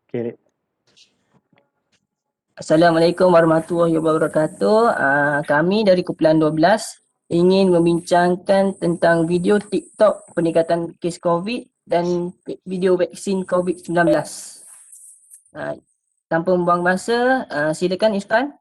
Okay. Assalamualaikum warahmatullahi wabarakatuh. Kami dari Kumpulan 12 ingin membincangkan tentang video TikTok peningkatan kes COVID dan video vaksin COVID-19. Tanpa membuang masa, silakan Ifan.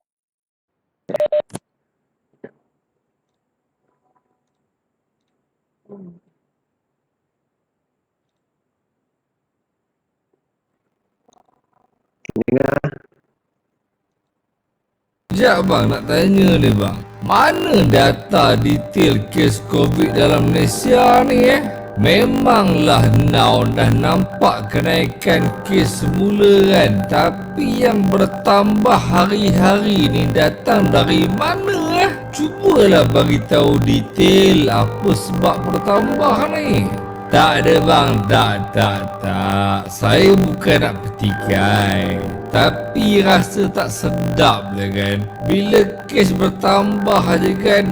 Sekejap bang, nak tanya ni bang. Mana data detail kes COVID dalam Malaysia ni Memanglah now dah nampak kenaikan kes semula kan. Tapi yang bertambah hari-hari ni datang dari mana Cubalah bagi tahu detail apa sebab bertambah ni. Tak ada bang, tak. Saya bukan nak petikai, tapi rasa tak sedap lah kan. Bila kes bertambah aja kan,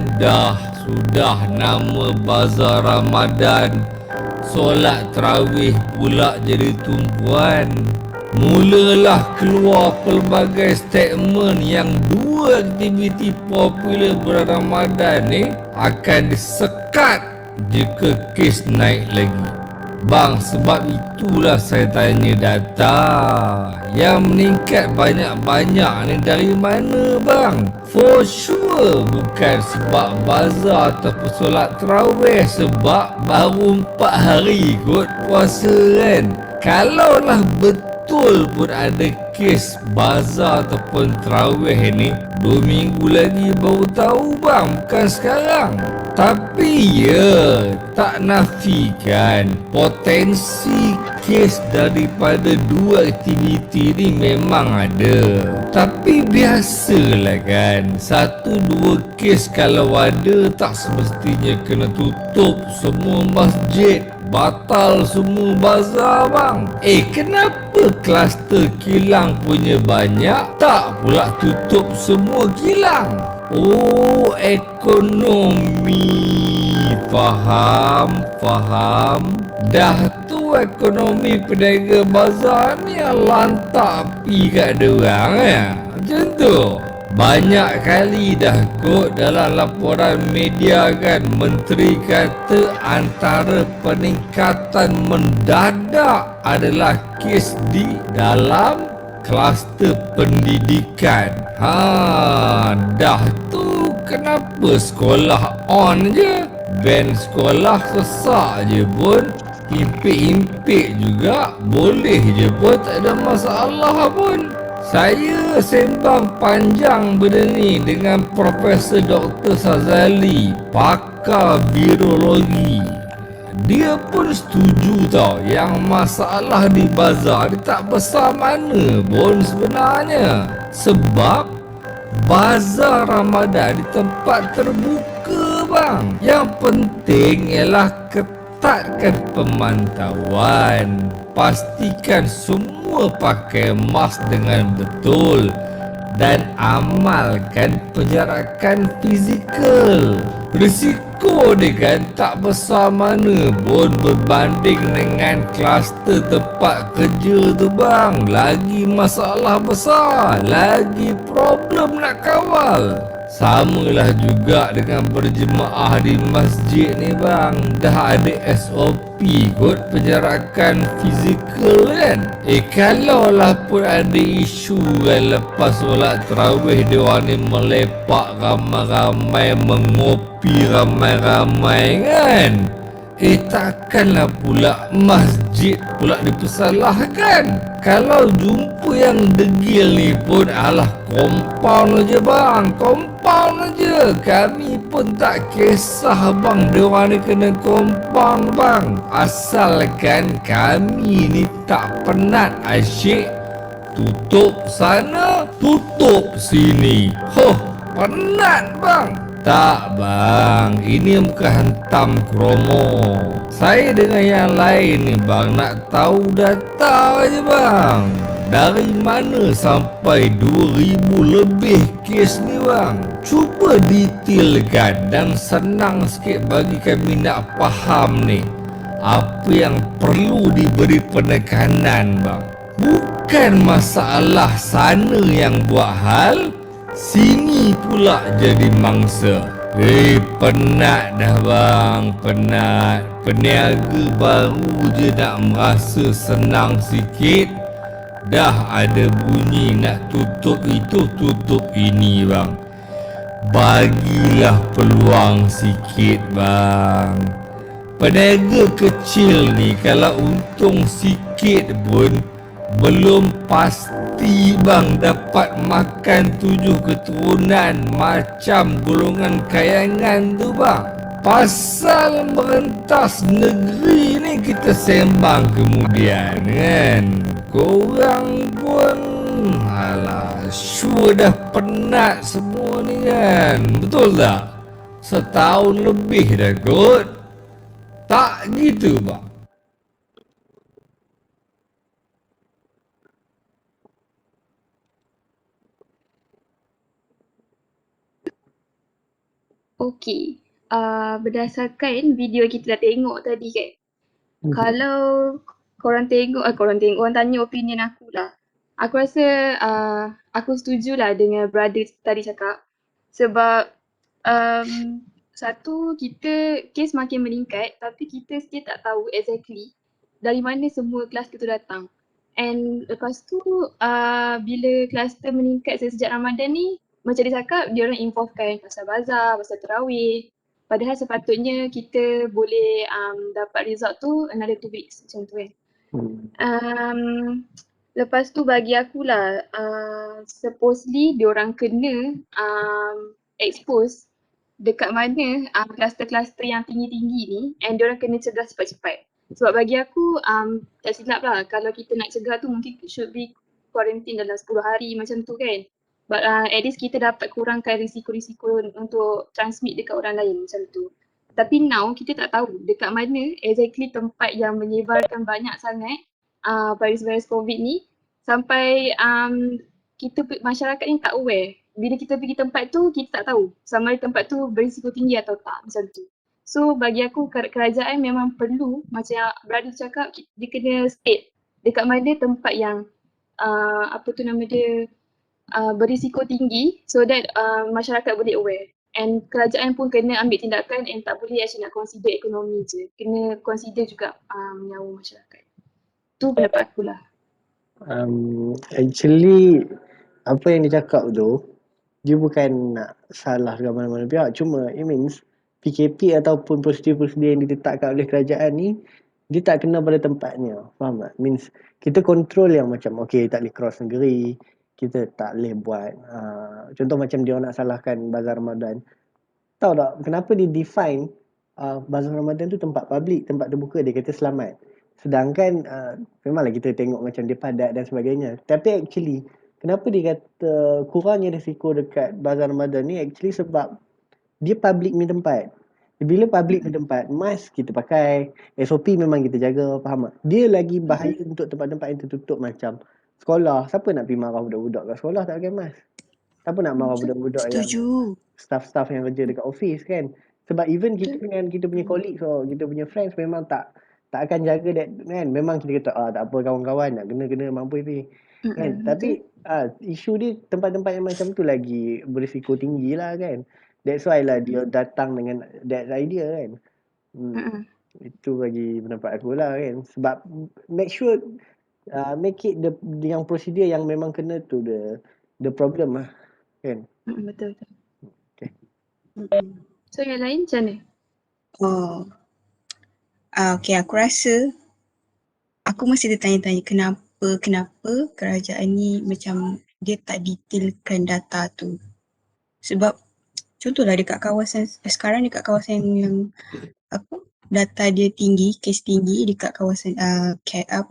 sudah nama bazar Ramadan, solat tarawih pula jadi tumpuan. Mulalah keluar pelbagai statement yang dua aktiviti popular bulan Ramadan ni akan disekat jika kes naik lagi. Bang, sebab itulah saya tanya data yang meningkat banyak-banyak ni dari mana bang? For sure bukan sebab bazar ataupun solat tarawih, sebab baru 4 hari kot puasa kan. Kalaulah betul pun ada kes bazar ataupun tarawih ni, 2 minggu lagi baru tahu bang, bukan sekarang. Tapi ya, tak nafikan potensi kes daripada dua aktiviti ni memang ada. Tapi biasalah kan, 1-2 kes kalau ada tak semestinya kena tutup semua masjid, batal semua bazar bang. Kenapa kluster kilang punya banyak, tak pula tutup semua kilang? Oh, ekonomi. Faham. Dah tu ekonomi pedagang bazar ni yang lantak pi kat diorang macam tu. Banyak kali dah kot dalam laporan media kan, menteri kata antara peningkatan mendadak adalah kes di dalam kluster pendidikan. Dah tu kenapa sekolah on je, ban sekolah sesak je pun, impik-impik juga boleh je pun, tak ada masalah pun. Saya sembang panjang benda ni dengan Profesor Dr. Sazali, pakar virologi. Dia pun setuju tau yang masalah di bazar dia tak besar mana pun sebenarnya. Sebab bazar Ramadan di tempat terbuka bang. Yang penting ialah ketatkan pemantauan. Pastikan semua pakai mask dengan betul dan amalkan penjarakan fizikal. Risiko dia kan tak besar mana pun berbanding dengan kluster tempat kerja tu bang. Lagi masalah besar, lagi problem nak kawal. Samalah juga dengan berjemaah di masjid ni bang. Dah ada SOP kot penjarakan fizikal kan. Kalaulah pun ada isu kan lepas solat tarawih diorang ni melepak ramai-ramai, mengopi ramai-ramai kan. Takkanlah pula masjid pula dipersalahkan. Kalau jumpa yang degil ni pun alah compound aja bang, compound aja. Kami pun tak kisah bang diorang ni kena compound bang, asalkan kami ni tak penat asyik tutup sana, tutup sini. Penat bang. Tak bang, ini bukan hantam kromo. Saya dengan yang lain ni bang nak tahu data aja bang. Dari mana sampai 2000 lebih kes ni bang? Cuba detailkan dan senang sikit bagi kami nak faham ni. Apa yang perlu diberi penekanan bang? Bukan masalah sana yang buat hal, sini pula jadi mangsa. Penat dah bang, penat. Peniaga baru je nak merasa senang sikit, dah ada bunyi nak tutup itu, tutup ini bang. Bagilah peluang sikit bang. Peniaga kecil ni kalau untung sikit pun belum pasti bang dapat makan 7 keturunan macam golongan kayangan tu bang. Pasal merentas negeri ni kita sembang kemudian kan. Korang pun alah sure dah penat semua ni kan. Betul tak? Setahun lebih dah kot. Tak gitu bang. Okey, berdasarkan video kita dah tengok tadi kan, kalau korang tengok, korang tanya opinion aku lah. Aku rasa aku setuju lah dengan brother tadi cakap. Sebab satu, kita kes makin meningkat tapi kita still tak tahu exactly dari mana semua kluster tu datang. And lepas tu bila kluster meningkat sejak Ramadan ni, macam dia cakap, dia orang involvekan pasal bazar, pasal tarawih. Padahal sepatutnya kita boleh dapat result tu another 2 weeks macam tu kan. Lepas tu bagi akulah, supposedly diorang kena expose dekat mana kluster-kluster yang tinggi-tinggi ni, and diorang kena cegah cepat-cepat. Sebab bagi aku tak silap lah, kalau kita nak cegah tu mungkin should be quarantine dalam 10 hari macam tu kan. But at least kita dapat kurangkan risiko-risiko untuk transmit dekat orang lain macam tu. Tapi now kita tak tahu dekat mana exactly tempat yang menyebarkan banyak sangat virus-virus COVID ni, sampai kita masyarakat ni tak aware. Bila kita pergi tempat tu, kita tak tahu sama ada tempat tu berisiko tinggi atau tak macam tu. So bagi aku kerajaan memang perlu, macam yang brother cakap, dia kena state dekat mana tempat yang apa tu nama dia, berisiko tinggi, so that masyarakat boleh aware. And kerajaan pun kena ambil tindakan, and tak boleh actually nak consider ekonomi je, kena consider juga nyawa masyarakat. Tu pendapat aku lah. Actually apa yang dia cakap tu, dia bukan nak salah ke mana-mana pihak, cuma it means PKP ataupun prosedur-prosedur yang ditetapkan oleh kerajaan ni, dia tak kena pada tempatnya, faham tak? Means kita kontrol yang macam okay, tak boleh cross negeri, kita tak boleh buat contoh macam dia nak salahkan bazar Ramadan. Tahu tak kenapa dia define bazar Ramadan tu tempat public, tempat terbuka, dia kata selamat. Sedangkan memanglah kita tengok macam dia padat dan sebagainya, tapi actually kenapa dia kata kurangnya risiko dekat bazar Ramadan ni, actually sebab dia public punya tempat. Bila public punya tempat, mask kita pakai, SOP memang kita jaga, faham tak? Dia lagi bahaya untuk tempat-tempat yang tertutup macam sekolah. Siapa nak pergi marah budak-budak kat sekolah tak pakai mask? Siapa nak marah budak-budak yang Setuju. staff-staff yang kerja dekat office kan? Sebab even kita dengan kita punya colleagues or kita punya friends memang tak akan jaga that kan. Memang kita kata tak apa kawan-kawan, nak kena mampu ni kan. Tapi isu dia tempat-tempat yang macam tu lagi berisiko tinggi lah kan. That's why lah dia datang dengan that idea kan. Itu bagi pendapat aku lah kan. Sebab make sure make it yang prosedur yang memang kena tu the problem lah kan. Betul. Okay. So yang lain macam mana? Okay, aku rasa aku masih tertanya-tanya kenapa kerajaan ni macam dia tak detailkan data tu. Sebab contohlah dekat kawasan sekarang, dekat kawasan yang apa data dia tinggi, kes tinggi dekat kawasan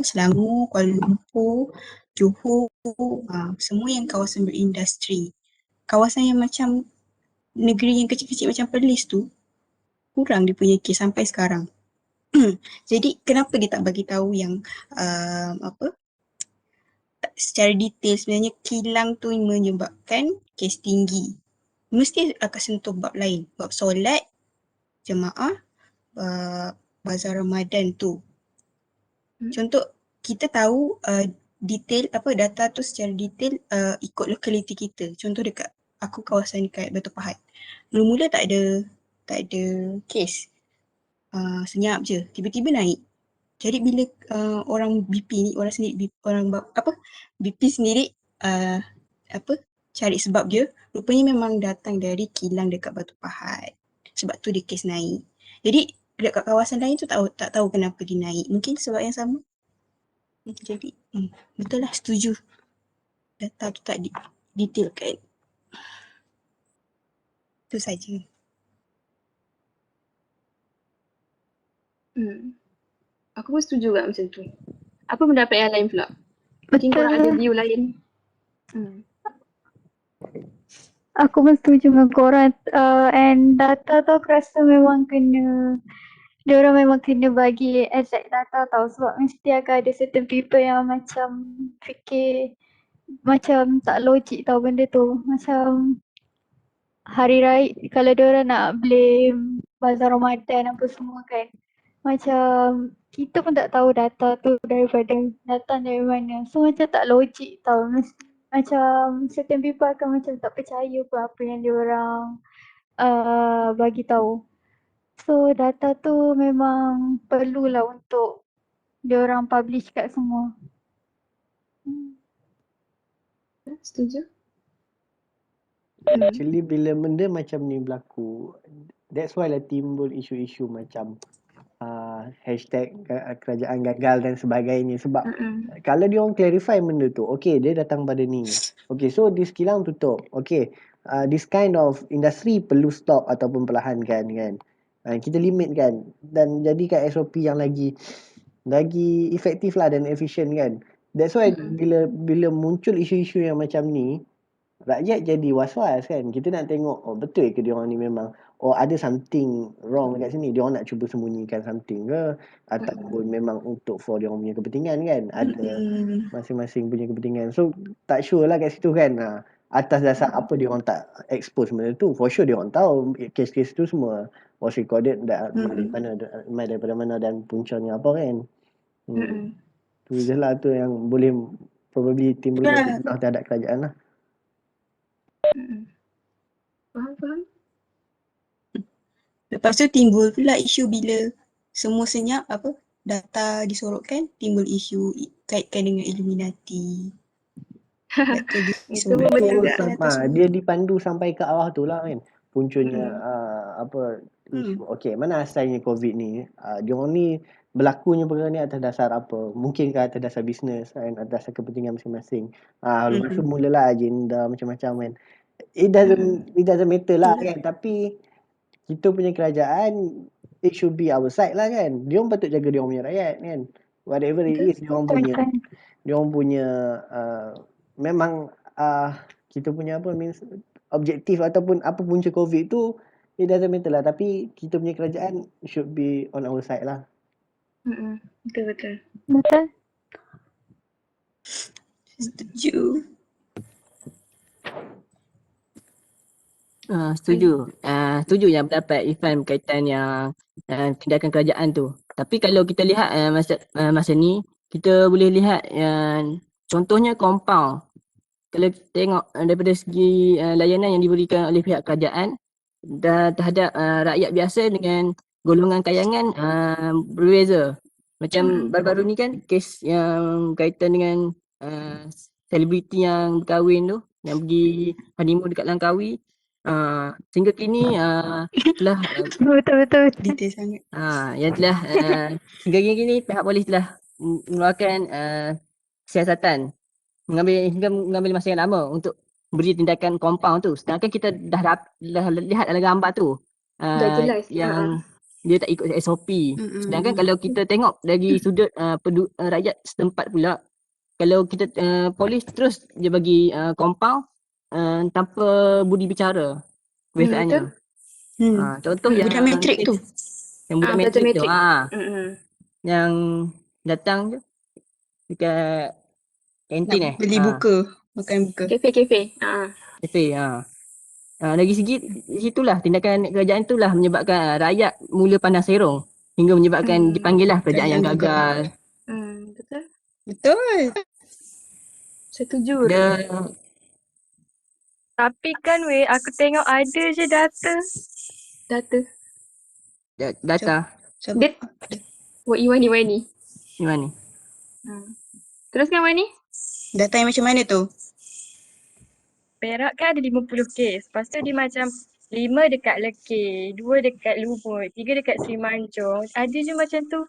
Selangor, Kuala Lumpur, Johor, semua yang kawasan berindustri. Kawasan yang macam negeri yang kecil-kecil macam Perlis tu kurang dia punya kes sampai sekarang. Jadi kenapa dia tak bagi tahu yang secara detail sebenarnya kilang tu menyebabkan kes tinggi. Mesti akan sentuh bab lain, bab solat, jemaah, bazar Ramadan tu. Contoh kita tahu detail data tu secara detail ikut lokaliti kita. Contoh dekat aku kawasan dekat Batu Pahat. Mula-mula tak ada kes. Senyap je. Tiba-tiba naik. Jadi bila orang BP ni, orang sendiri BP sendiri cari sebab dia, rupanya memang datang dari kilang dekat Batu Pahat. Sebab tu dia kes naik. Jadi dekat kawasan lain tu tak tahu kenapa dia naik. Mungkin sebab yang sama. Jadi betul lah, setuju. Data tu tak detailkan. Itu saja. Aku pun setuju juga macam tu. Apa pendapat yang lain pula? Mungkin korang ada view lain. Aku pun setuju dengan korang. And data tu aku rasa memang kena, diorang memang kena bagi exact data tau, sebab mesti akan ada certain people yang macam fikir macam tak logik tau benda tu. Macam hari raya, kalau diorang nak blame bazar Ramadan apa semua kan, macam kita pun tak tahu data tu datang dari mana. So macam tak logik tau. Macam certain people akan macam tak percaya pun apa yang diorang bagi tahu. So data tu memang perlulah untuk diorang publish kat semua. Setuju? Actually bila benda macam ni berlaku, that's why lah timbul isu-isu macam hashtag kerajaan gagal dan sebagainya. Sebab kalau dia orang clarify benda tu, okay dia datang pada ni, okay so this kilang tutup, okay this kind of industry perlu stop ataupun perlahankan kan, kita limit kan, dan jadikan SOP yang lagi efektif lah dan efisien kan. That's why bila muncul isu-isu yang macam ni, rakyat jadi was-was kan. Kita nak tengok, oh betul ke dia orang ni memang ada something wrong dekat sini, dia orang nak cuba sembunyikan something ke, ataupun memang untuk for dia orang punya kepentingan kan. Ada masing-masing punya kepentingan. So tak sure lah kat situ kan. Atas dasar apa dia orang tak expose benda tu. For sure dia orang tahu kes-kes tu semua was recorded daripada mana dan puncanya apa kan. Tu je lah tu yang boleh probably timbulkan fitnah terhadap kerajaan lah. Faham? Lepas tu timbul pula isu bila semua senyap data disorotkan, timbul isu kaitkan dengan Illuminati. Itu betul juga. Dia dipandu sampai ke arah tu lah kan. Puncanya isu. Okay, mana asalnya COVID ni? Diorang ni berlakunya perkara ni atas dasar apa? Mungkin ke atas dasar bisnes kan, atas dasar kepentingan masing-masing. Lepas tu mulalah agenda macam-macam kan. It doesn't matter lah kan. Tapi kita punya kerajaan, it should be our side lah kan. Dia orang patut jaga dia orang punya rakyat kan. Whatever it is, dia orang punya memang kita punya objektif ataupun apa punca COVID tu, it doesn't matter lah. Tapi kita punya kerajaan should be on our side lah. Betul. Setuju. Setuju yang pendapat Irfan berkaitan yang tindakan kerajaan tu. Tapi kalau kita lihat masa ni, kita boleh lihat contohnya compound. Kalau kita tengok daripada segi layanan yang diberikan oleh pihak kerajaan terhadap rakyat biasa dengan golongan kayangan berbeza. Macam baru-baru ni kan kes yang berkaitan dengan selebriti yang berkahwin tu, yang pergi honeymoon dekat Langkawi. Sehingga kini telah Betul. Detail sangat. yang telah hingga kini pihak polis telah mengeluarkan siasatan mengambil masa yang lama untuk beri tindakan compound tu. Sedangkan kita dah lihat dalam gambar tu Dah jelas. yang dia tak ikut SOP. Sedangkan kalau kita tengok dari sudut rakyat setempat pula, kalau kita polis terus dia bagi compound tanpa budi bicara kebiasaannya. Contoh yang budak matrik tu. Yang budak matrik tu. Yang datang je dekat kantin beli buka, makan buka. Kafe. Kafe. Dari segi situlah tindakan kerajaan itulah menyebabkan rakyat mula pandang serong hingga menyebabkan dipanggil lah kerajaan yang gagal. Betul. Betul. Setuju. Dia Tapi kan weh, aku tengok ada je data. Data. data Sebab Wani. ni mana? Teruskan Wani. data yang macam mana tu? Perak kan ada 50 kes. Lepas tu dia macam 5 dekat Lekir, 2 dekat Lumut, 3 dekat Sri Mancung. Ada je macam tu.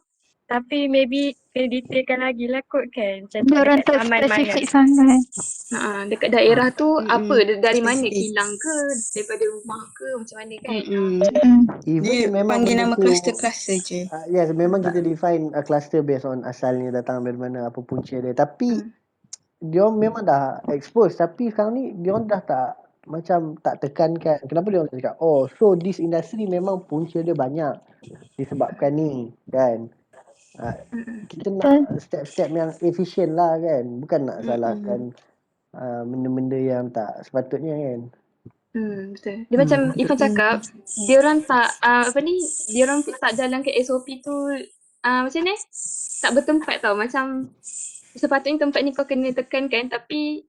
Tapi maybe kena detailkan lagi lah kot kan. Macam tu Diorang dekat tak taman mana. spesifik sangat. Dekat daerah tu apa? Dari mana? Spesifik. Kilang ke? Daripada rumah ke? Macam mana kan? Even Dia memang panggil benda nama tu kluster-kluster je. yes, memang kita define a cluster based on asalnya datang dari mana, apa punca dia. Tapi dia memang dah expose, tapi sekarang ni dia dah tak macam tak tekankan. Kenapa dia orang cakap, oh so this industry memang punca dia banyak disebabkan ni kan. Kita nak step-step yang efisien lah kan, bukan nak salahkan benda-benda yang tak sepatutnya kan. Betul. Dia macam Ifan cakap, diorang tak diorang tak jalankan SOP tu macam ni? Tak bertempat tau. Macam sepatutnya tempat ni kau kena tekankan tapi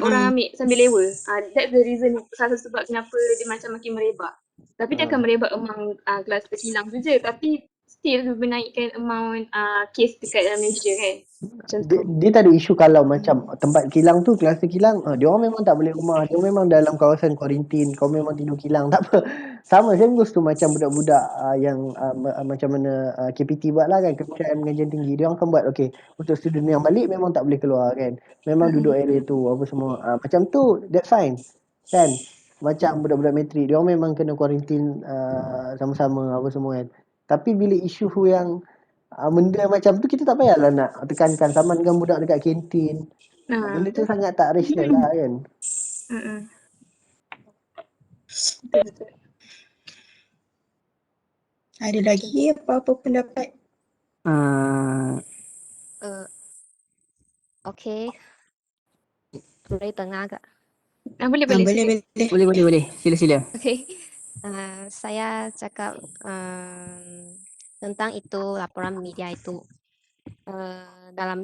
orang ambil sambil lewa. That's the reason, salah satu sebab kenapa dia macam makin merebak. Tapi dia akan merebak among kluster kilang tu je, tapi still menaikkan amount kes dekat dalam Malaysia kan. Macam tu. Dia tak ada isu kalau macam tempat kilang tu, kluster kilang, dia orang memang tak boleh rumah, dia orang memang dalam kawasan kuarantin, kau memang tidur kilang, tak apa. Sama same goes tu macam budak-budak yang macam mana KPT buat lah kan, Kementerian Pengajian Tinggi, dia orang akan buat okay, untuk student yang balik memang tak boleh keluar kan, memang duduk area tu apa semua, macam tu that's fine kan. Macam budak-budak matrik, dia orang memang kena kuarantin sama-sama apa semua kan. Tapi bila isu yang benda macam tu kita tak payahlah nak tekankan sama dengan budak dekat kantin. Benda tu sangat tak rasional lah kan. Betul. Ada lagi apa-apa pendapat? Okey. Boleh tengah agak. Boleh. Boleh. Sila. Okey. Saya cakap tentang itu laporan media itu. Dalam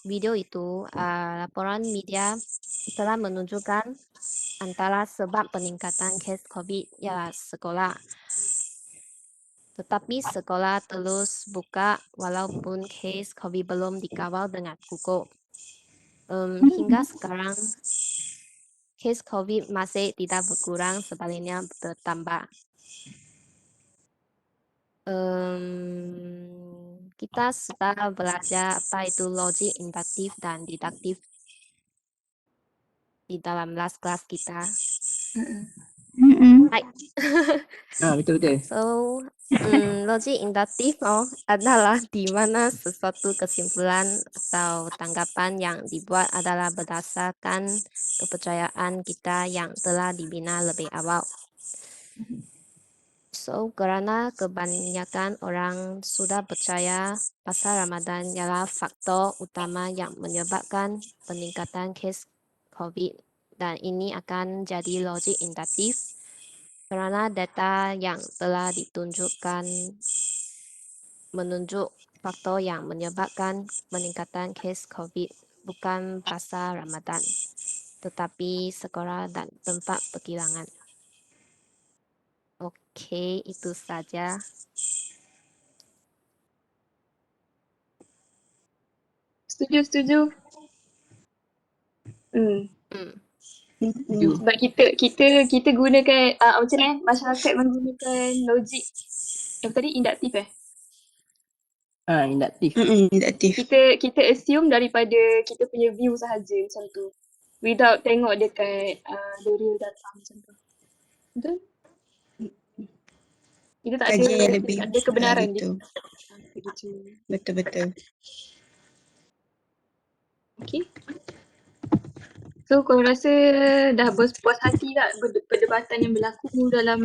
video itu laporan media telah menunjukkan antara sebab peningkatan kes COVID ialah sekolah. Tetapi sekolah terus buka walaupun kes COVID belum dikawal dengan kukuh. Hingga sekarang kes COVID masih tidak berkurang, sebaliknya bertambah. Kita sudah belajar apa itu logik induktif dan deduktif di dalam kelas kita. Baik. Betul. So, logik induktif adalah di mana sesuatu kesimpulan atau tanggapan yang dibuat adalah berdasarkan kepercayaan kita yang telah dibina lebih awal. So, kerana kebanyakan orang sudah percaya pasal Ramadan ialah faktor utama yang menyebabkan peningkatan kes COVID, dan ini akan jadi logik induktif kerana data yang telah ditunjukkan menunjuk faktor yang menyebabkan peningkatan kes COVID bukan pasal Ramadan, tetapi sekolah dan tempat perkilangan. Okey, itu saja. Setuju. Setuju. Sebab kita gunakan macam ni masyarakat menggunakan logik yang tadi induktif Induktif. Induktif. Kita assume daripada kita punya view sahaja macam tu, without tengok dekat the real data macam tu. Betul? Kita tak Kajian yang ada lebih kebenaran gitu. begitu. Betul. Okay. So korang rasa dah puas hati tak perdebatan yang berlaku dalam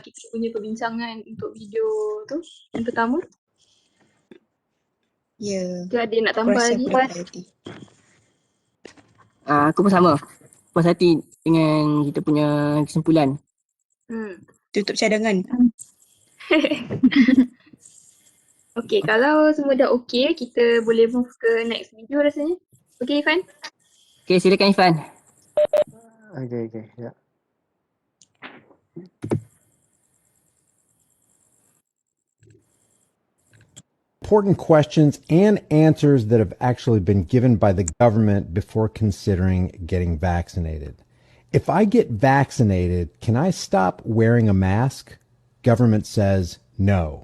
kita punya perbincangan untuk video tu yang pertama? Ya. Ke ada nak tambah lagi? Aku pun sama. Puas hati dengan kita punya kesimpulan. Tutup cadangan. Okay, kalau semua dah okay, kita boleh move ke next video rasanya. Okay, Ifan? Okay, silakan Ifan. Okay. Ya. Important questions and answers that have actually been given by the government before considering getting vaccinated. If I get vaccinated, can I stop wearing a mask? Government says no.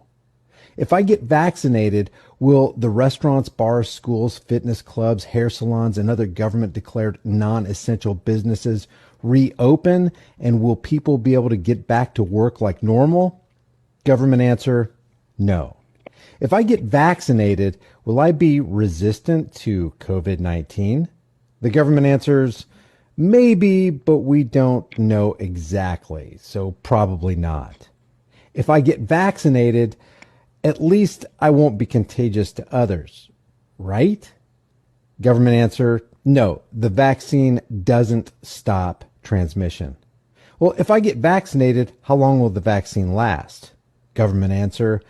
If I get vaccinated, will the restaurants, bars, schools, fitness clubs, hair salons, and other government declared non-essential businesses reopen? And will people be able to get back to work like normal? Government answer, no. If I get vaccinated, will I be resistant to COVID-19? The government answers, maybe, but we don't know exactly, so probably not. If I get vaccinated, at least I won't be contagious to others, right? Government answer, no, the vaccine doesn't stop transmission. Well, if I get vaccinated, how long will the vaccine last? Government answer,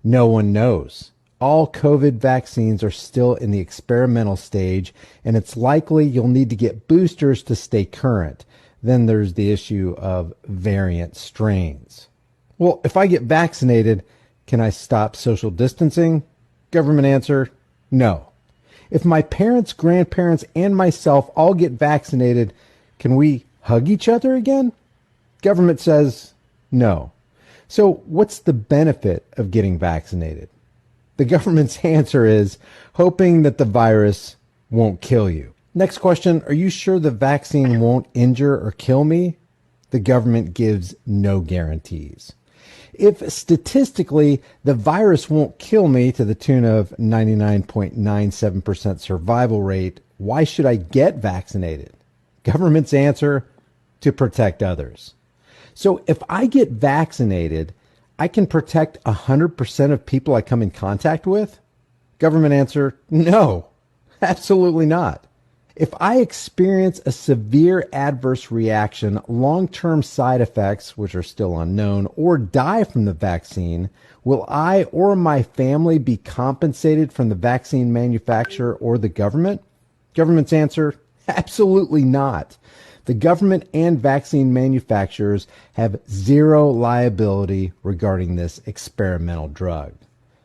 no one knows. All COVID vaccines are still in the experimental stage, and it's likely you'll need to get boosters to stay current. Then there's the issue of variant strains. Well, if I get vaccinated, can I stop social distancing? Government answer, no. If my parents, grandparents, and myself all get vaccinated, can we hug each other again? Government says no. So what's the benefit of getting vaccinated? The government's answer is hoping that the virus won't kill you. Next question, are you sure the vaccine won't injure or kill me? The government gives no guarantees. If statistically the virus won't kill me to the tune of 99.97% survival rate, why should I get vaccinated? Government's answer, to protect others. So if I get vaccinated, I can protect 100% of people I come in contact with? Government answer, no, absolutely not. If I experience a severe adverse reaction, long-term side effects, which are still unknown, or die from the vaccine, will I or my family be compensated from the vaccine manufacturer or the government? Government's answer, absolutely not. The government and vaccine manufacturers have zero liability regarding this experimental drug.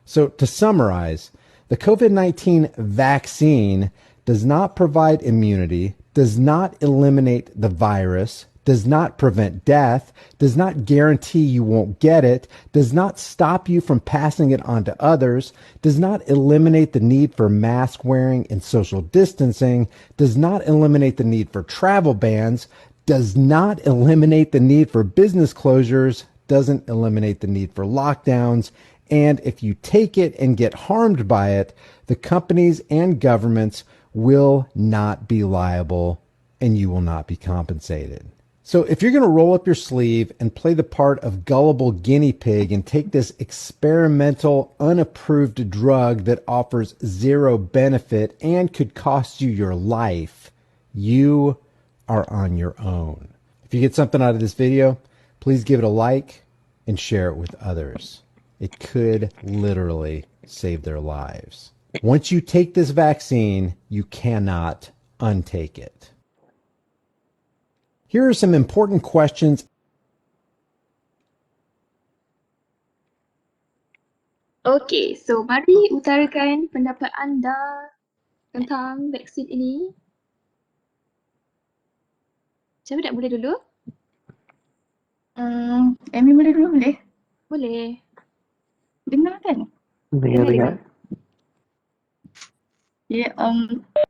So to summarize, the COVID-19 vaccine does not provide immunity, does not eliminate the virus, does not prevent death, does not guarantee you won't get it, does not stop you from passing it on to others, does not eliminate the need for mask wearing and social distancing, does not eliminate the need for travel bans, does not eliminate the need for business closures, doesn't eliminate the need for lockdowns, and if you take it and get harmed by it, the companies and governments will not be liable and you will not be compensated. So if you're going to roll up your sleeve and play the part of gullible guinea pig and take this experimental, unapproved drug that offers zero benefit and could cost you your life, you are on your own. If you get something out of this video, please give it a like and share it with others. It could literally save their lives. Once you take this vaccine, you cannot untake it. Here are some important questions. Okay, so mari utarakan pendapat anda tentang vaksin ini. Siapa nak mula dulu? Amy boleh dulu boleh? Boleh. Dengar kan? Dengar. Ya,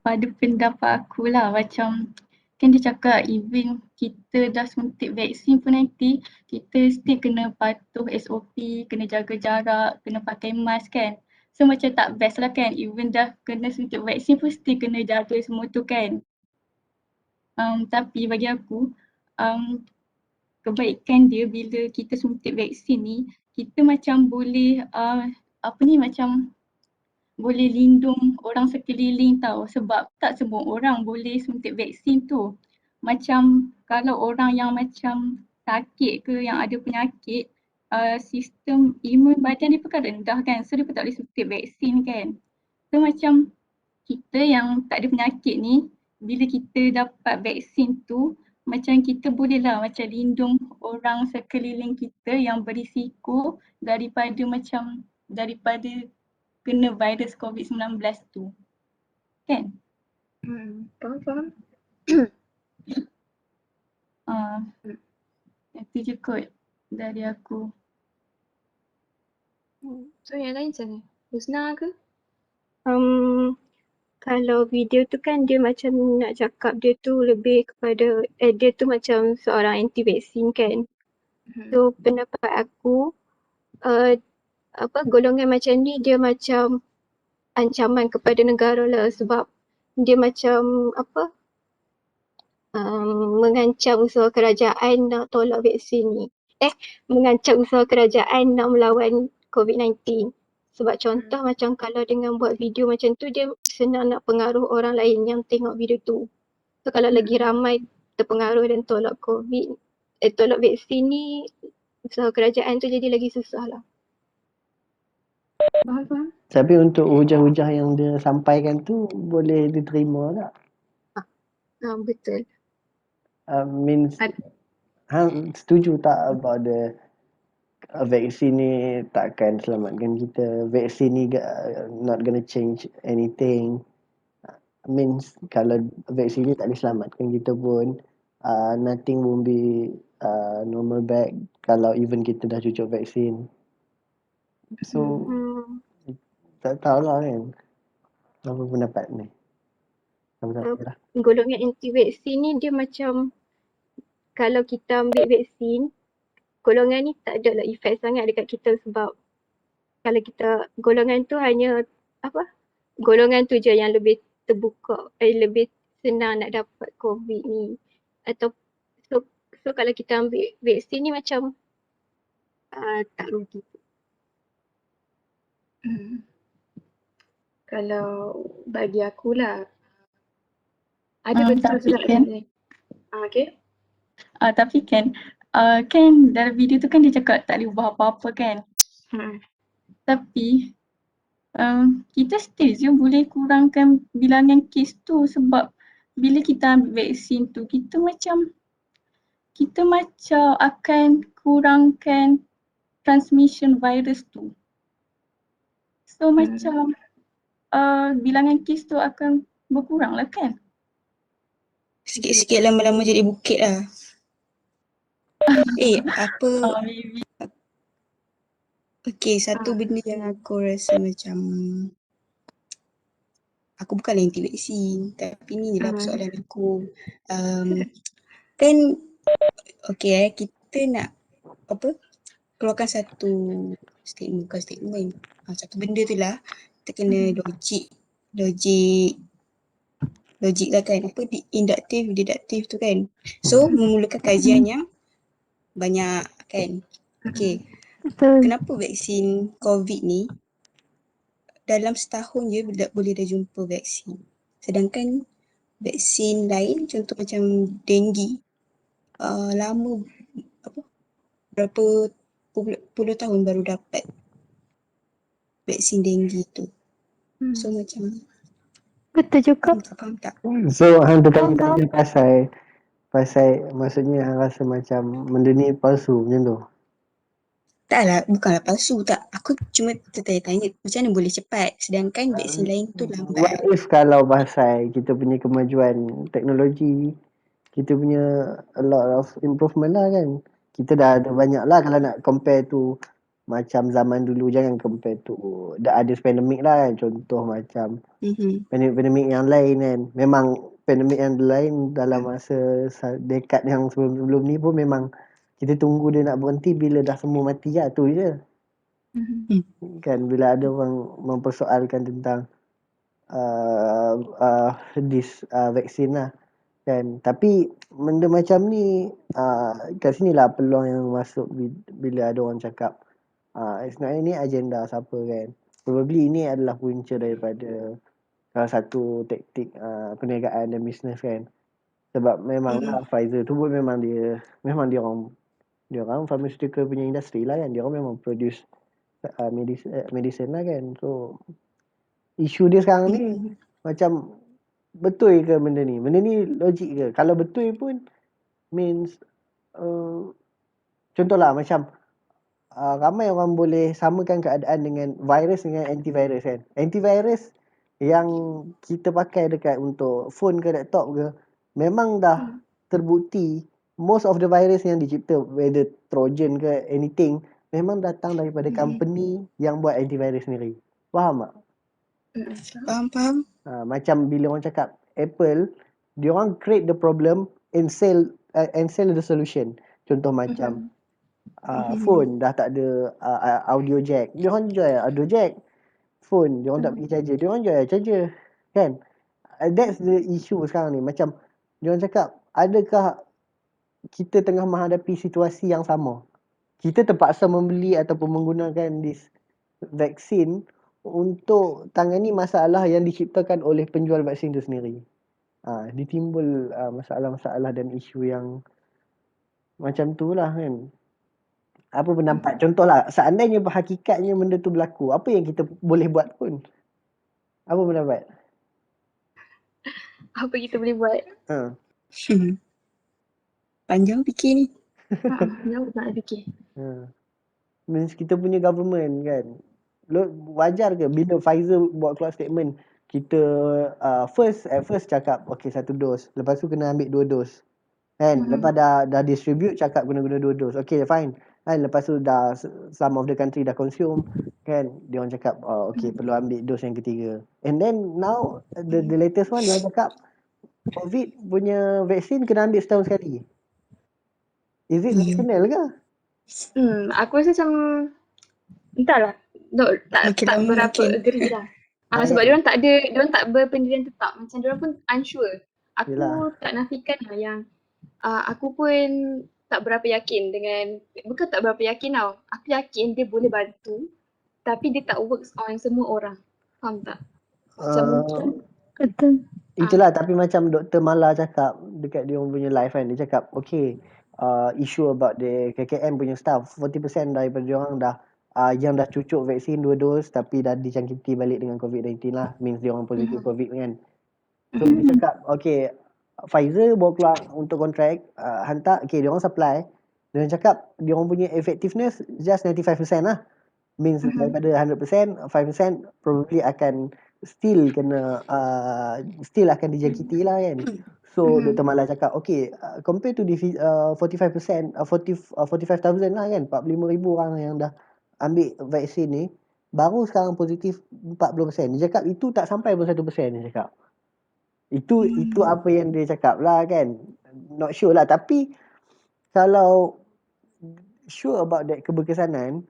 pada pendapat aku lah macam kan dia cakap even kita dah suntik vaksin pun nanti kita still kena patuh SOP, kena jaga jarak, kena pakai mask kan. So macam tak best lah kan, even dah kena suntik vaksin pun still kena jaga semua tu kan. Tapi bagi aku kebaikan dia bila kita suntik vaksin ni, kita macam boleh macam boleh lindung orang sekeliling tau, sebab tak semua orang boleh suntik vaksin tu. Macam kalau orang yang macam sakit ke yang ada penyakit, sistem imun badan dia pun kan rendah kan, so dia pun tak boleh suntik vaksin kan. So macam kita yang tak ada penyakit ni, bila kita dapat vaksin tu, macam kita bolehlah macam lindung orang sekeliling kita yang berisiko daripada kena virus COVID-19 tu. Kan? Faham. Itu je kot dari aku. So yang lain macam mana? Husna ke? Kalau video tu kan dia macam nak cakap dia tu lebih kepada dia tu macam seorang anti vaksin kan. So pendapat aku golongan macam ni dia macam ancaman kepada negara lah sebab dia macam mengancam usaha kerajaan nak tolak vaksin ni. Mengancam usaha kerajaan nak melawan COVID-19. Sebab contoh macam kalau dengan buat video macam tu dia senang nak pengaruh orang lain yang tengok video tu. So kalau lagi ramai terpengaruh dan tolak tolak vaksin ni, usaha kerajaan tu jadi lagi susah lah. Faham. Tapi untuk hujah-hujah yang dia sampaikan tu boleh diterima tak? Betul. Means hang setuju tak about the vaksin ni takkan selamatkan kita, vaksin ni not gonna change anything. Means kalau vaksin ni tak boleh selamatkan kita pun, nothing won't be normal back kalau even kita dah cucuk vaksin. So tak tahulah kan apa pendapat ni. Lah. Golongan anti vaksin ni dia macam kalau kita ambil vaksin, golongan ni tak ada lah efek sangat dekat kita sebab kalau kita golongan tu hanya golongan tu je yang lebih terbuka, lebih senang nak dapat COVID ni. Atau so kalau kita ambil vaksin ni macam tak rugi. Kalau bagi akulah ada betul Tapi tak kan, okay. tapi kan dalam video tu kan dia cakap tak boleh ubah apa-apa kan. Tapi kita still je boleh kurangkan bilangan kes tu sebab bila kita ambil vaksin tu kita macam akan kurangkan transmission virus tu. So macam bilangan kes tu akan berkurang lah kan. Sikit-sikit lama-lama jadi bukit lah. Maybe. Okay, satu benda yang aku rasa macam aku bukanlah anti vaksin tapi ni je lah persoalan aku. Kan kita nak keluarkan satu statement, satu benda tu lah kita kena logik lah kan, induktif, deduktif tu kan. So memulakan kajian yang banyak kan. Okay, kenapa vaksin COVID ni dalam setahun je boleh dah jumpa vaksin, sedangkan vaksin lain contoh macam denggi lama berapa puluh tahun baru dapat vaksin denggi tu. So macam Betul juga. faham tak? So hang tertanya pasal maksudnya hang rasa macam benda ni palsu macam tu. Taklah, bukanlah palsu tak. Aku cuma tertanya-tanya macam mana boleh cepat sedangkan vaksin lain tu What lambat. if kalau pasal kita punya kemajuan teknologi, kita punya a lot of improvement lah kan. Kita dah ada banyak lah kalau nak compare tu macam zaman dulu, jangan compare tu the others pandemic lah kan. Contoh macam pandemik yang lain kan. Memang pandemik yang lain dalam masa dekad yang sebelum ni pun memang kita tunggu dia nak berhenti bila dah semua mati lah, tu je. Kan bila ada orang mempersoalkan tentang vaksin lah kan. Tapi benda macam ni kat sini lah peluang yang masuk bila ada orang cakap sebenarnya ni agenda siapa kan. Probably ini adalah punca daripada salah satu taktik perniagaan dan bisnes kan. Sebab memanglah Pfizer tu pun memang dia orang pharmaceutical punya industri lah kan. Dia orang memang produce medicine lah kan. So isu dia sekarang ni macam betul ke benda ni? Benda ni logik ke? Kalau betul pun means contohlah macam ramai orang boleh samakan keadaan dengan virus dengan antivirus kan. Antivirus yang kita pakai dekat untuk phone ke laptop ke memang dah terbukti most of the virus yang dicipta, whether Trojan ke anything, memang datang daripada company yang buat antivirus sendiri. Faham tak? Faham. Macam bila orang cakap Apple, dia orang create the problem and sell the solution. Contoh macam phone dah tak ada audio jack. Dia orang jual audio jack. Phone dia orang tak pergi charger. Dia orang jual charger. Kan? That's the issue sekarang ni. Macam dia orang cakap, adakah kita tengah menghadapi situasi yang sama? Kita terpaksa membeli ataupun menggunakan this vaksin untuk tangani masalah yang diciptakan oleh penjual vaksin itu sendiri. Ditimbul masalah-masalah dan isu yang macam tu lah kan. Apa pendapat? Contohlah, seandainya hakikatnya benda tu berlaku, apa yang kita boleh buat pun? Apa pendapat? Apa kita boleh buat? Panjang fikir ni. Jauh nak fikir. Means kita punya government kan, wajar ke bila Pfizer buat keluar statement, kita at first cakap okay 1 dos, lepas tu kena ambil 2 dos kan, lepas dah distribute cakap kena guna 2 dos, okay fine kan, lepas tu dah some of the country dah consume kan, dia orang cakap okay perlu ambil dos yang ketiga, and then now the latest one dia orang cakap COVID punya vaksin kena ambil setahun sekali. Is it national ke? Aku rasa macam entahlah. Tak berapa agree lah. Sebab diorang tak berpendirian tetap. Macam diorang pun unsure. Aku tak nafikan lah yang aku pun tak berapa yakin dengan, bukan tak berapa yakin tau. Aku yakin dia boleh bantu tapi dia tak works on semua orang. Faham tak? Macam mungkin Betul. Itulah, tapi macam Dr. Mala cakap dekat dia orang punya live kan, dia cakap okay, issue about the KKM punya staff, 40% daripada dia orang dah yang dah cucuk vaksin 2 dos tapi dah dijangkiti balik dengan COVID-19 lah, means dia orang positif COVID kan. So dia cakap okay, Pfizer bawa keluar untuk kontrak, hantar, okay dia orang supply, dia orang cakap dia orang punya effectiveness just 95% lah, means daripada 100%, 5% probably akan still akan dijangkiti lah kan. So Dr. Mala cakap okay, compared to the 45%, 45,000 lah kan, 45,000 orang yang dah ambil vaksin ni, baru sekarang positif 40%. Dia cakap itu tak sampai pun 1%, dia cakap. Itu apa yang dia cakap lah kan. Not sure lah, tapi kalau sure about that keberkesanan,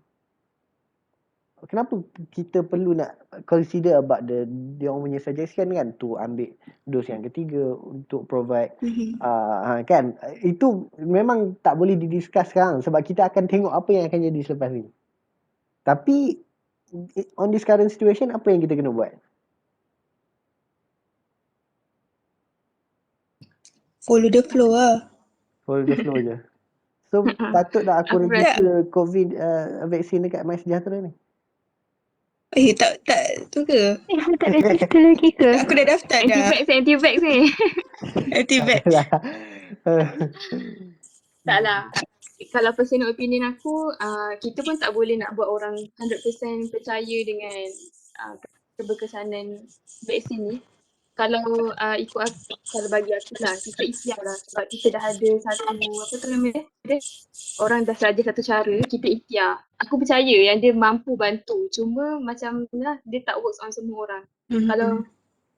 kenapa kita perlu nak consider about dia orang punya suggestion kan, tu ambil dos yang ketiga untuk provide kan. Itu memang tak boleh didiscuss sekarang sebab kita akan tengok apa yang akan jadi selepas ni. Tapi on this current situation, apa yang kita kena buat? Follow the flow lah. Follow the flow je. So patut tak aku register COVID vaksin dekat MySejahtera ni? Tak tu ke? Tak register lagi ke? Aku dah daftar dah. Anti-vax ni. Anti-vax. Tak lah. Kalau personal opinion aku, kita pun tak boleh nak buat orang 100% percaya dengan keberkesanan vaksin ni. Kalau ikut aku, kalau bagi aku lah, kita ikhtiar lah sebab kita dah ada satu, apa tu namanya, orang dah saja satu cara, kita ikhtiar. Aku percaya yang dia mampu bantu, cuma macam lah, dia tak works on semua orang. Kalau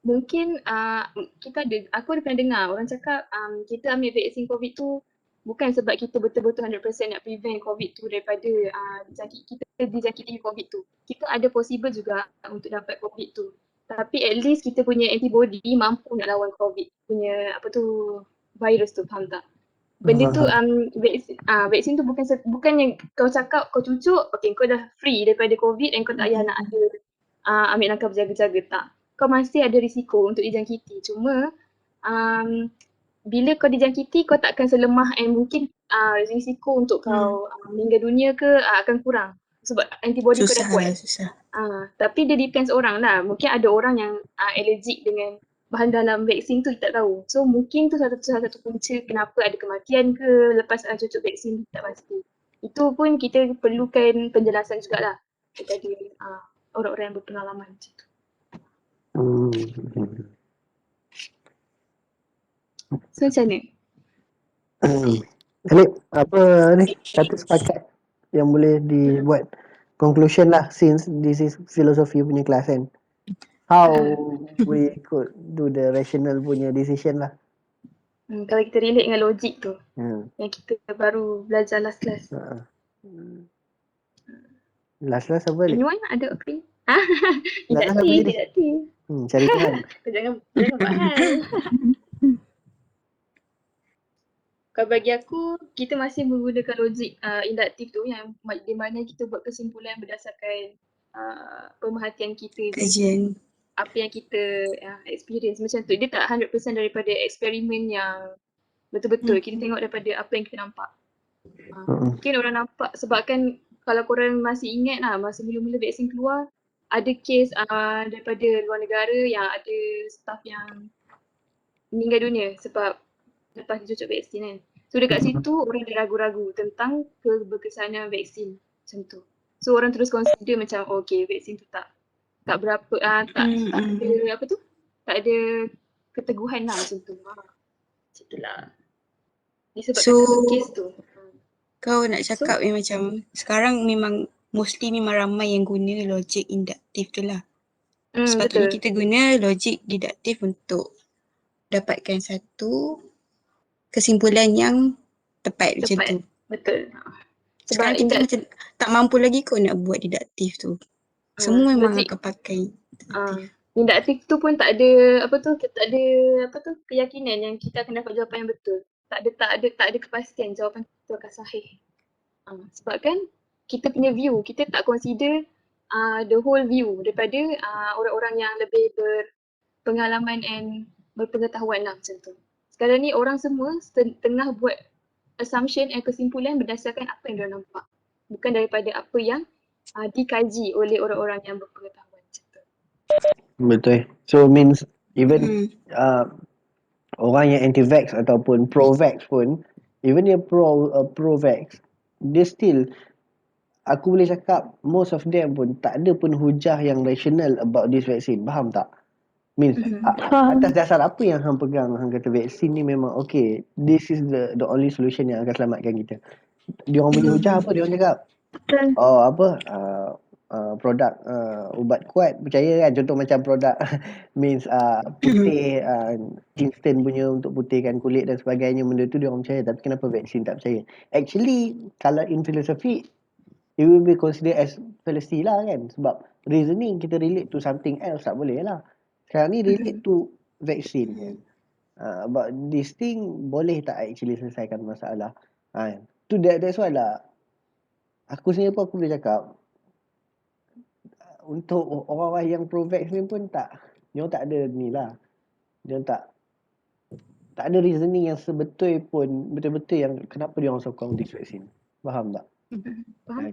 mungkin aku ada pernah dengar orang cakap kita ambil vaksin COVID tu bukan sebab kita betul-betul 100% nak prevent COVID tu daripada kita dijangkiti COVID tu. Kita ada possible juga untuk dapat COVID tu. Tapi at least kita punya antibody mampu nak lawan COVID punya virus tu, faham tak? Benda tu vaksin tu bukan yang kau cakap kau cucuk, okay kau dah free daripada COVID dan kau tak payah nak ada ambil langkah berjaga-jaga, tak. Kau masih ada risiko untuk dijangkiti. Cuma bila kau dijangkiti kau tak akan selemah and mungkin risiko untuk kau meninggal dunia ke akan kurang. Sebab antibody kau dah kuat. Susah. Tapi dia depends orang lah. Mungkin ada orang yang allergic dengan bahan dalam vaksin tu kita tak tahu. So mungkin tu salah satu punca kenapa ada kematian ke lepas cucuk vaksin, tak pasti. Itu pun kita perlukan penjelasan jugalah daripada orang-orang yang berpengalaman macam tu. So macam mana? Alip, apa ni kata sepakat yang boleh dibuat conclusion lah, since this is philosophy punya kelas kan. How we could do the rational punya decision lah. Kalau kita relate dengan logik tu Hmm. yang kita baru belajar last class. Last apa Alip? Anyone ada opinion? Last apa Induktif, jadi? induktif. Cari Tuhan. Jangan buat hal. Kalau bagi aku, kita masih menggunakan logik induktif tu yang di mana kita buat kesimpulan berdasarkan pemerhatian kita, Kajian. apa yang kita experience macam tu. Dia tak 100% daripada eksperimen yang betul-betul. Kita tengok daripada apa yang kita nampak. Mungkin orang nampak sebab kan kalau korang masih ingat lah, masa mula-mula vaksin keluar, ada kes daripada luar negara yang ada staff yang meninggal dunia sebab lepas dicucuk vaksin kan. So dekat situ orang dia ragu-ragu tentang keberkesanan vaksin macam tu. So orang terus consider macam okay, vaksin tu tak berapa tak ada apa tu? Tak ada keteguhan lah macam tu. Macam tu lah. Disebabkan satu kes tu. Kau nak cakap yang macam sekarang memang mostly memang ramai yang guna logik induktif tu lah. Sepatutnya kita guna logik deduktif untuk dapatkan satu kesimpulan yang tepat macam tu. Betul. Sekarang kita macam tak mampu lagi kau nak buat deduktif tu. Semua memang akan pakai induktif tu pun tak ada keyakinan yang kita akan dapat jawapan yang betul. Tak ada kepastian jawapan itu akan sahih. Sebab kan kita punya view, kita tak consider the whole view daripada orang-orang yang lebih berpengalaman and berpengetahuan lah macam tu. Sekarang ni orang semua tengah buat assumption and kesimpulan berdasarkan apa yang diorang nampak. Bukan daripada apa yang dikaji oleh orang-orang yang berpengetahuan macam tu. Betul. So means even orang yang anti-vax ataupun pro-vax pun, even dia pro-vax, dia still, aku boleh cakap most of them pun tak ada pun hujah yang rational about this vaccine. Faham tak? Means atas dasar apa yang hang pegang, hang kata vaksin ni memang okay, this is the only solution yang akan selamatkan kita. Dia orang punya hujah apa? Dia orang cakap produk ubat kuat, percaya kan, contoh macam produk means putih, instant punya untuk putihkan kulit dan sebagainya, benda tu dia orang percaya. Tapi kenapa vaksin tak percaya? Actually kalau in philosophy it will be considered as fallacy lah kan, sebab reasoning kita relate to something else tak boleh lah. Sekarang ni relate to vaksin kan. But this thing boleh tak actually selesaikan masalah? That's why lah aku sendiri pun aku boleh cakap untuk orang-orang yang pro-vax ni pun tak, dia tak ada ni lah, dia tak ada reasoning yang betul-betul yang kenapa dia orang sokong this vaksin. Faham tak?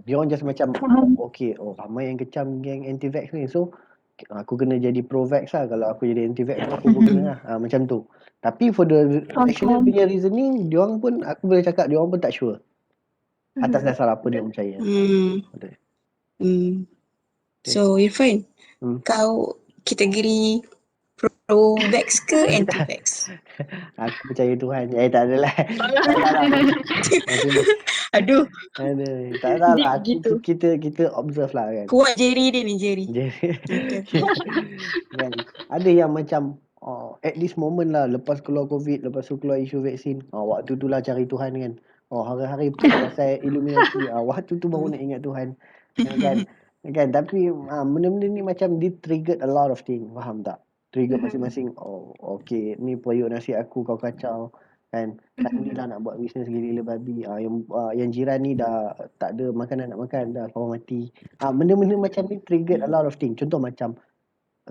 Dia orang just macam okay, ramai yang kecam geng anti-vax ni, so aku kena jadi pro-vax lah. Kalau aku jadi anti-vax aku pun kena lah. Macam tu. Tapi for the rational punya reasoning, dia orang pun, aku boleh cakap dia orang pun tak sure atas dasar apa dia orang percaya. Betul. So Irfan, kau kategori pro-vax ke anti-vax? Aku percaya Tuhan. Tak adalah. Aduh. Tak adalah. Kita observe lah kan. Kuat Jerry dia ni, Jerry. Kan. Ada yang macam at this moment lah, lepas keluar COVID, lepas tu keluar isu vaksin, waktu tu lah cari Tuhan kan. Hari-hari pasal Illuminati, waktu tu baru nak ingat Tuhan. Kan. Tapi benda-benda ni macam dia triggered a lot of things. Faham tak? Trigger masing-masing. Okay, ni periuk nasi aku kau kacau kan. Ni lah nak buat bisnes gila-gila babi. Yang jiran ni dah tak ada makanan nak makan, dah kau mati. Benda-benda macam ni triggered a lot of things. Contoh macam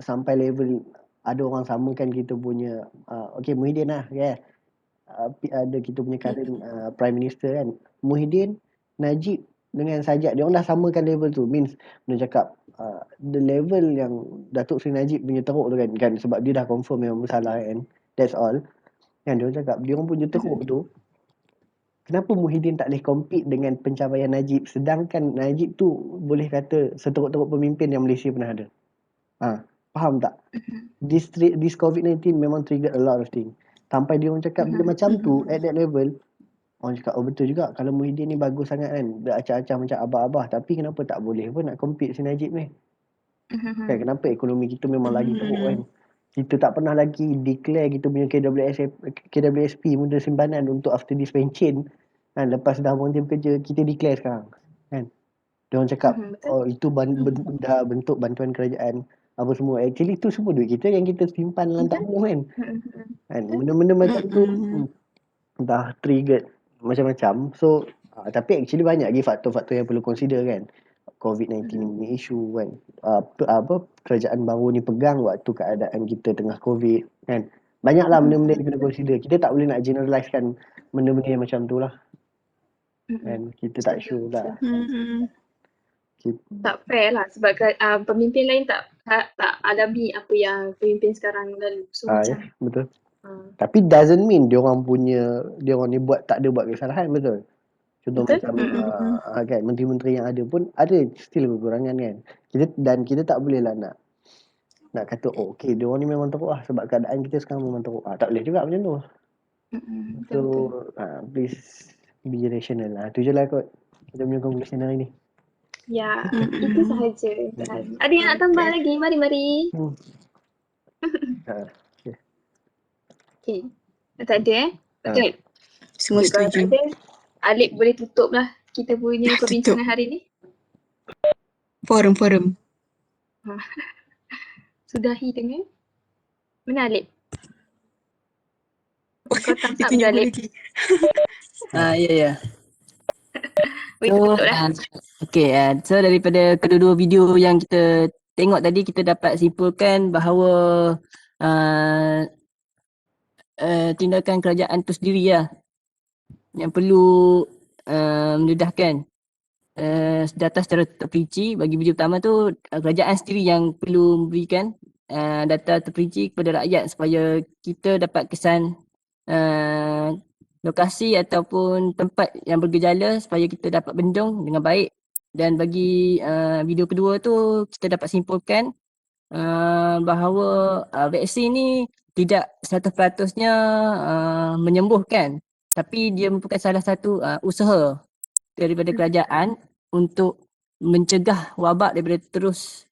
sampai level ada orang samakan kita punya okay, Muhyiddin lah kan. Ada kita punya current Prime Minister kan. Muhyiddin, Najib dengan Sajak, dia orang dah samakan level tu. Means dia cakap the level yang Datuk Seri Najib punya teruk tu kan sebab dia dah confirm memang bersalah kan. That's all. Kan dia orang cakap dia orang punya teruk tu, kenapa Muhyiddin tak boleh compete dengan pencapaian Najib sedangkan Najib tu boleh kata seteruk-teruk pemimpin yang Malaysia pernah ada. Faham tak? This COVID-19 memang triggered a lot of things. Sampai dia orang cakap bila macam tu at that level, orang cakap betul juga kalau Muhyiddin ni bagus sangat kan, dia acah-acah macam abah-abah, tapi kenapa tak boleh pun nak compete si Najib ni? Kan kenapa ekonomi kita memang lagi teruk kan? Kita tak pernah lagi declare kita punya KWSP muda simpanan untuk after this pension kan, lepas dah berhenti bekerja kita declare sekarang kan. Dia orang cakap itu dah bentuk bantuan kerajaan apa semua. Actually tu semua duit kita yang kita simpan dalam tabung kan. Benda-benda macam tu dah triggered macam-macam. So tapi actually banyak lagi faktor-faktor yang perlu consider kan. COVID-19 ni isu kan. Kerajaan baru ni pegang waktu keadaan kita tengah COVID kan. Banyaklah benda-benda yang kena consider. Kita tak boleh nak generalisekan benda-benda yang macam tu lah. Kan kita tak sure lah. Tak fair lah sebab pemimpin lain tak alami apa yang pemimpin sekarang lalu. So macam betul. Tapi doesn't mean dia orang ni tak ada buat kesalahan, betul. Contoh macam kan menteri-menteri yang ada pun ada still kekurangan kan. Kita tak boleh lah nak kata okay dia orang ni memang teruk lah sebab keadaan kita sekarang memang teruk. Tak boleh juga macam tu. So please be rational lah. Tu je lah kot kita punya conclusion hari ni. Ya, itu sahaja. Ada yang nak tambah lagi? Mari. Okay. Tak ada betul? Semua setuju. Alip boleh tutup lah kita punya perbincangan hari ni. Forum. Sudahi dengan mana Alip? Kau tak Tunjuk Alip. Ya. So, so daripada kedua-dua video yang kita tengok tadi, kita dapat simpulkan bahawa tindakan kerajaan tu sendiri lah yang perlu mendedahkan data secara terperinci. Bagi video pertama tu, kerajaan sendiri yang perlu memberikan data terperinci kepada rakyat supaya kita dapat kesan lokasi ataupun tempat yang bergejala supaya kita dapat bendung dengan baik. Dan bagi video kedua tu, kita dapat simpulkan bahawa vaksin ni tidak 100%-nya menyembuhkan, tapi dia merupakan salah satu usaha daripada kerajaan untuk mencegah wabak daripada terus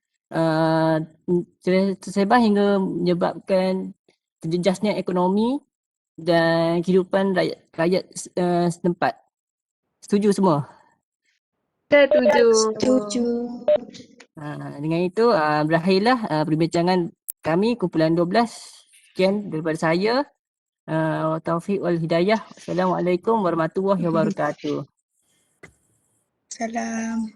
tersebar hingga menyebabkan terjejasnya ekonomi dan kehidupan rakyat setempat. Setuju semua? Setuju. Dengan itu berakhirlah perbincangan kami kumpulan 12. Sekian daripada saya. Taufiq wal hidayah. Assalamualaikum warahmatullahi wabarakatuh. Salam.